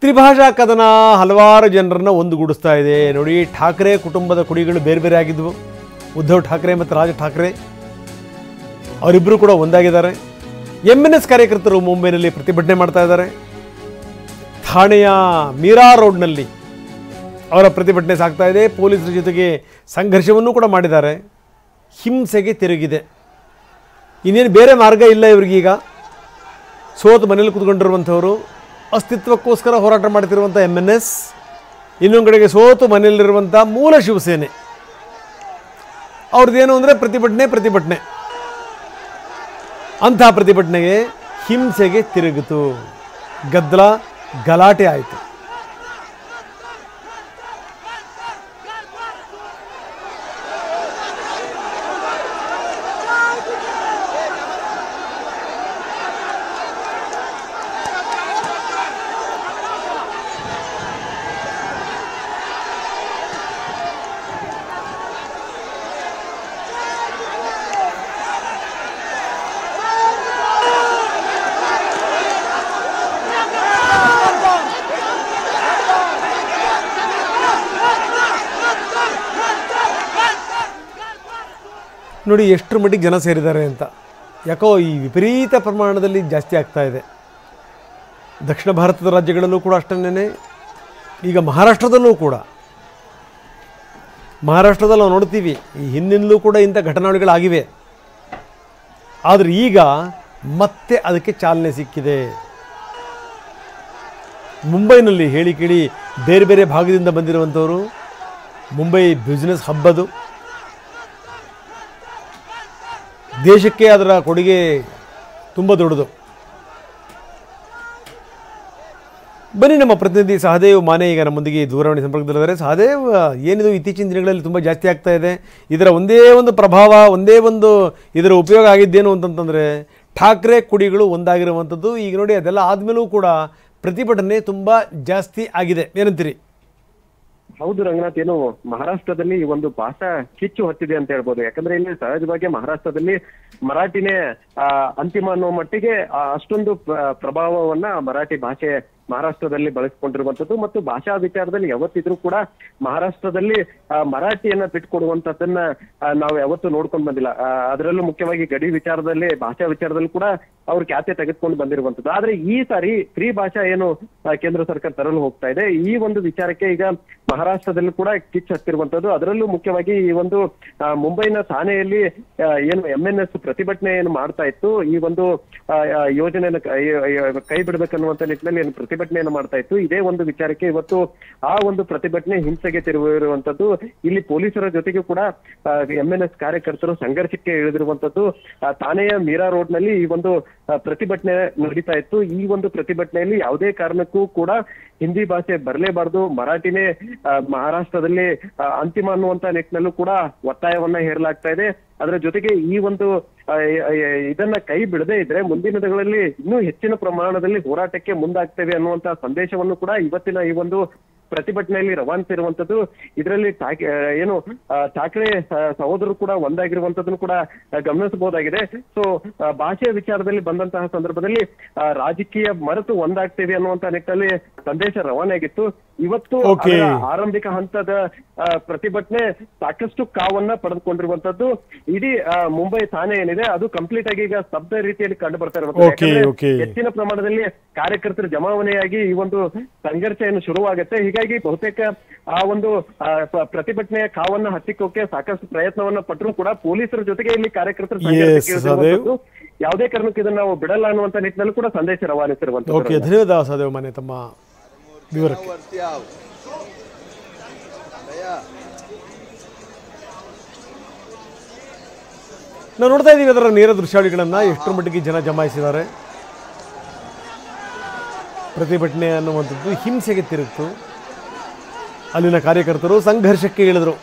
ತ್ರಿಭಾಷಾ ಕದನ ಹಲವಾರು ಜನರನ್ನು ಒಂದುಗೂಡಿಸ್ತಾ ಇದೆ. ನೋಡಿ, ಠಾಕ್ರೆ ಕುಟುಂಬದ ಕುಡಿಗಳು ಬೇರೆ ಬೇರೆ ಆಗಿದ್ವು. ಉದ್ಧವ್ ಠಾಕ್ರೆ ಮತ್ತು ರಾಜ್ ಠಾಕ್ರೆ ಅವರಿಬ್ಬರು ಕೂಡ ಒಂದಾಗಿದ್ದಾರೆ. MNS ಕಾರ್ಯಕರ್ತರು ಮುಂಬೈನಲ್ಲಿ ಪ್ರತಿಭಟನೆ ಮಾಡ್ತಾ ಇದ್ದಾರೆ. ಥಾಣೆಯ ಮೀರಾ ರೋಡ್ನಲ್ಲಿ ಅವರ ಪ್ರತಿಭಟನೆ ಸಾಗ್ತಾ ಇದೆ. ಪೊಲೀಸರ ಜೊತೆಗೆ ಸಂಘರ್ಷವನ್ನು ಕೂಡ ಮಾಡಿದ್ದಾರೆ. ಹಿಂಸೆಗೆ ತಿರುಗಿದೆ. ಇನ್ನೇನು ಬೇರೆ ಮಾರ್ಗ ಇಲ್ಲ ಇವರಿಗೀಗ. ಸೋತು ಮನೇಲಿ ಕೂತ್ಕೊಂಡಿರುವಂಥವರು, ಅಸ್ತಿತ್ವಕ್ಕೋಸ್ಕರ ಹೋರಾಟ ಮಾಡ್ತಿರುವಂಥ MNS, ಇನ್ನೊಂದು ಕಡೆಗೆ ಸೋತು ಮನೆಯಲ್ಲಿರುವಂಥ ಮೂಲ ಶಿವಸೇನೆ, ಅವ್ರದ್ದೇನು ಅಂದರೆ ಪ್ರತಿಭಟನೆ. ಅಂಥ ಪ್ರತಿಭಟನೆಗೆ ಹಿಂಸೆಗೆ ತಿರುಗಿತು. ಗಲಾಟೆ ಆಯಿತು. ನೋಡಿ ಎಷ್ಟರ ಮಟ್ಟಿಗೆ ಜನ ಸೇರಿದ್ದಾರೆ ಅಂತ. ಯಾಕೋ ಈ ವಿಪರೀತ ಪ್ರಮಾಣದಲ್ಲಿ ಜಾಸ್ತಿ ಆಗ್ತಾ ಇದೆ. ದಕ್ಷಿಣ ಭಾರತದ ರಾಜ್ಯಗಳಲ್ಲೂ ಕೂಡ ಅಷ್ಟನ್ನೇ. ಈಗ ಮಹಾರಾಷ್ಟ್ರದಲ್ಲೂ ಕೂಡ, ನಾವು ನೋಡ್ತೀವಿ, ಈ ಹಿಂದಿನಲ್ಲೂ ಕೂಡ ಇಂಥ ಘಟನಾವಳಿಗಳಾಗಿವೆ. ಆದರೆ ಈಗ ಮತ್ತೆ ಅದಕ್ಕೆ ಚಾಲನೆ ಸಿಕ್ಕಿದೆ. ಮುಂಬೈನಲ್ಲಿ ಹೇಳಿ ಕೇಳಿ ಬೇರೆ ಬೇರೆ ಭಾಗದಿಂದ ಬಂದಿರುವಂಥವರು. ಮುಂಬೈ ಬಿಸ್ನೆಸ್ ಹಬ್ ಅದು. ದೇಶಕ್ಕೆ ಅದರ ಕೊಡುಗೆ ತುಂಬ ದೊಡ್ಡದು. ಬನ್ನಿ, ನಮ್ಮ ಪ್ರತಿನಿಧಿ ಸಹದೇವ್ ಮಾನೆ ಈಗ ನಮ್ಮೊಂದಿಗೆ ದೂರವಾಣಿ ಸಂಪರ್ಕದಲ್ಲಿದ್ದಾರೆ. ಸಹದೇವ್, ಏನಿದು ಇತ್ತೀಚಿನ ದಿನಗಳಲ್ಲಿ ತುಂಬ ಜಾಸ್ತಿ ಆಗ್ತಾ ಇದೆ, ಇದರ ಒಂದೇ ಒಂದು ಪ್ರಭಾವ, ಒಂದೇ ಒಂದು ಇದರ ಉಪಯೋಗ ಆಗಿದ್ದೇನು ಅಂತಂತಂದರೆ ಠಾಕ್ರೆ ಕುಡಿಗಳು ಒಂದಾಗಿರುವಂಥದ್ದು. ಈಗ ನೋಡಿ, ಅದೆಲ್ಲ ಆದಮೇಲೂ ಕೂಡ ಪ್ರತಿಭಟನೆ ತುಂಬ ಜಾಸ್ತಿ ಆಗಿದೆ. ಏನಂತೀರಿ? ಹೌದು ರಂಗನಾಥ್, ಏನು ಮಹಾರಾಷ್ಟ್ರದಲ್ಲಿ ಒಂದು ಭಾಷಾ ಕಿಚ್ಚು ಹೊತ್ತಿದೆ ಅಂತ ಹೇಳ್ಬೋದು. ಯಾಕಂದ್ರೆ ಇಲ್ಲಿ ಸಹಜವಾಗಿ ಮಹಾರಾಷ್ಟ್ರದಲ್ಲಿ ಮರಾಠಿನೇ ಅಂತಿಮ ಅನ್ನೋ ಮಟ್ಟಿಗೆ ಅಷ್ಟೊಂದು ಪ್ರಭಾವವನ್ನ ಮರಾಠಿ ಭಾಷೆ ಮಹಾರಾಷ್ಟ್ರದಲ್ಲಿ ಬಳಸಿಕೊಂಡಿರುವಂತದ್ದು. ಮತ್ತು ಭಾಷಾ ವಿಚಾರದಲ್ಲಿ ಯಾವತ್ತಿದ್ರೂ ಕೂಡ ಮಹಾರಾಷ್ಟ್ರದಲ್ಲಿ ಮರಾಠಿಯನ್ನ ಬಿಟ್ಕೊಡುವಂತದ್ದನ್ನ ನಾವು ಯಾವತ್ತೂ ನೋಡ್ಕೊಂಡು ಬಂದಿಲ್ಲ. ಅದರಲ್ಲೂ ಮುಖ್ಯವಾಗಿ ಗಡಿ ವಿಚಾರದಲ್ಲಿ, ಭಾಷಾ ವಿಚಾರದಲ್ಲಿ ಕೂಡ ಅವ್ರು ಖ್ಯಾತೆ ತೆಗೆದುಕೊಂಡು ಬಂದಿರುವಂತದ್ದು. ಆದ್ರೆ ಈ ಸಾರಿ ತ್ರಿಭಾಷಾ ಏನು ಕೇಂದ್ರ ಸರ್ಕಾರ ತರಲು ಹೋಗ್ತಾ ಇದೆ, ಈ ಒಂದು ವಿಚಾರಕ್ಕೆ ಈಗ ಮಹಾರಾಷ್ಟ್ರದಲ್ಲಿ ಕೂಡ ಕಿಚ್ಚು ಹತ್ತಿರುವಂತದ್ದು. ಅದರಲ್ಲೂ ಮುಖ್ಯವಾಗಿ ಈ ಒಂದು ಮುಂಬೈನ ಥಾನೆಯಲ್ಲಿ ಏನು MNS ಪ್ರತಿಭಟನೆ ಏನು ಮಾಡ್ತಾ ಇತ್ತು, ಈ ಒಂದು ಯೋಜನೆಯನ್ನು ಕೈ ಬಿಡಬೇಕನ್ನುವಂತ ನಿಟ್ಟಿನಲ್ಲಿ ಏನು ಪ್ರತಿಭಟನೆಯನ್ನು ಮಾಡ್ತಾ ಇತ್ತು, ಇದೇ ಒಂದು ವಿಚಾರಕ್ಕೆ ಇವತ್ತು ಆ ಒಂದು ಪ್ರತಿಭಟನೆ ಹಿಂಸೆಗೆ ತಿರುಗಿರುವಂತದ್ದು. ಇಲ್ಲಿ ಪೊಲೀಸರ ಜೊತೆಗೂ ಕೂಡ MNS ಕಾರ್ಯಕರ್ತರು ಸಂಘರ್ಷಕ್ಕೆ ಇಳಿದಿರುವಂತದ್ದು. ಥಾನೆಯ ಮೀರಾ ರೋಡ್ ನಲ್ಲಿ ಈ ಒಂದು ಪ್ರತಿಭಟನೆ ನಡೀತಾ ಇತ್ತು. ಈ ಒಂದು ಪ್ರತಿಭಟನೆಯಲ್ಲಿ ಯಾವುದೇ ಕಾರಣಕ್ಕೂ ಕೂಡ ಹಿಂದಿ ಭಾಷೆ ಬರಲೇಬಾರ್ದು, ಮರಾಠಿನೇ ಮಹಾರಾಷ್ಟ್ರದಲ್ಲಿ ಅಂತಿಮ ಅನ್ನುವಂತ ನಿಟ್ಟಿನಲ್ಲೂ ಕೂಡ ಒತ್ತಾಯವನ್ನ ಹೇರಲಾಗ್ತಾ ಇದೆ. ಅದರ ಜೊತೆಗೆ ಈ ಒಂದು ಇದನ್ನ ಕೈ ಬಿಡದೇ ಇದ್ರೆ ಮುಂದಿನ ದಿನಗಳಲ್ಲಿ ಇನ್ನೂ ಹೆಚ್ಚಿನ ಪ್ರಮಾಣದಲ್ಲಿ ಹೋರಾಟಕ್ಕೆ ಮುಂದಾಗ್ತೇವೆ ಅನ್ನುವಂತ ಸಂದೇಶವನ್ನು ಕೂಡ ಇವತ್ತಿನ ಈ ಒಂದು ಪ್ರತಿಭಟನೆಯಲ್ಲಿ ರವಾನಿಸಿರುವಂತದ್ದು. ಇದರಲ್ಲಿ ಏನು ಠಾಕ್ರೆ ಸಹೋದರರು ಕೂಡ ಒಂದಾಗಿರುವಂತದ್ದನ್ನು ಕೂಡ ಗಮನಿಸಬಹುದಾಗಿದೆ. ಸೊ ಭಾಷೆಯ ವಿಚಾರದಲ್ಲಿ ಬಂದಂತಹ ಸಂದರ್ಭದಲ್ಲಿ ರಾಜಕೀಯ ಮರೆತು ಒಂದಾಗ್ತೇವೆ ಅನ್ನುವಂತ ನಿಟ್ಟಿನಲ್ಲಿ ಸಂದೇಶ ರವಾನೆಯಾಗಿತ್ತು. ಇವತ್ತು ಆರಂಭಿಕ ಹಂತದ ಪ್ರತಿಭಟನೆ ಸಾಕಷ್ಟು ಕಾವನ್ನ ಪಡೆದುಕೊಂಡಿರುವಂತದ್ದು. ಇಡೀ ಮುಂಬೈ ಥಾನೆ ಏನಿದೆ ಅದು ಕಂಪ್ಲೀಟ್ ಆಗಿ ಈಗ ಸ್ತಬ್ಧ ರೀತಿಯಲ್ಲಿ ಕಂಡು ಬರ್ತಾ ಇರಬೇಕು. ಹೆಚ್ಚಿನ ಪ್ರಮಾಣದಲ್ಲಿ ಕಾರ್ಯಕರ್ತರು ಜಮಾವಣೆಯಾಗಿ ಈ ಒಂದು ಸಂಘರ್ಷ ಏನು ಶುರುವಾಗುತ್ತೆ. ಹೀಗಾಗಿ ಬಹುತೇಕ ಆ ಒಂದು ಪ್ರತಿಭಟನೆಯ ಕಾವನ್ನ ಹತ್ತಿಕ್ಕೋಕೆ ಸಾಕಷ್ಟು ಪ್ರಯತ್ನವನ್ನ ಪಟ್ಟರು ಕೂಡ ಪೊಲೀಸರ ಜೊತೆಗೆ ಇಲ್ಲಿ ಕಾರ್ಯಕರ್ತರು ಯಾವುದೇ ಕಾರಣಕ್ಕೂ ಇದನ್ನ ನಾವು ಬಿಡಲ್ಲ ಅನ್ನುವಂತ ನಿಟ್ಟಿನಲ್ಲಿ ಕೂಡ ಸಂದೇಶ ರವಾನಿಸಿರುವಂತದ್ದು. ಧನ್ಯವಾದ ಸಹದೇವ್ ಮಾನೆ ತಮ್ಮ ವಿವರಕ್ಕೆ. ನಾವು ನೋಡ್ತಾ ಇದ್ದೀವಿ ಅದರ ನೇರ ದೃಶ್ಯಾವಳಿಗಳನ್ನು, ಎಷ್ಟರ ಮಟ್ಟಿಗೆ ಜನ ಜಮಾಯಿಸಿದ್ದಾರೆ. ಪ್ರತಿಭಟನೆ ಅನ್ನುವಂಥದ್ದು ಹಿಂಸೆಗೆ ತಿರುಗಿತು. ಅಲ್ಲಿನ ಕಾರ್ಯಕರ್ತರು ಸಂಘರ್ಷಕ್ಕೆ ಇಳಿದರು.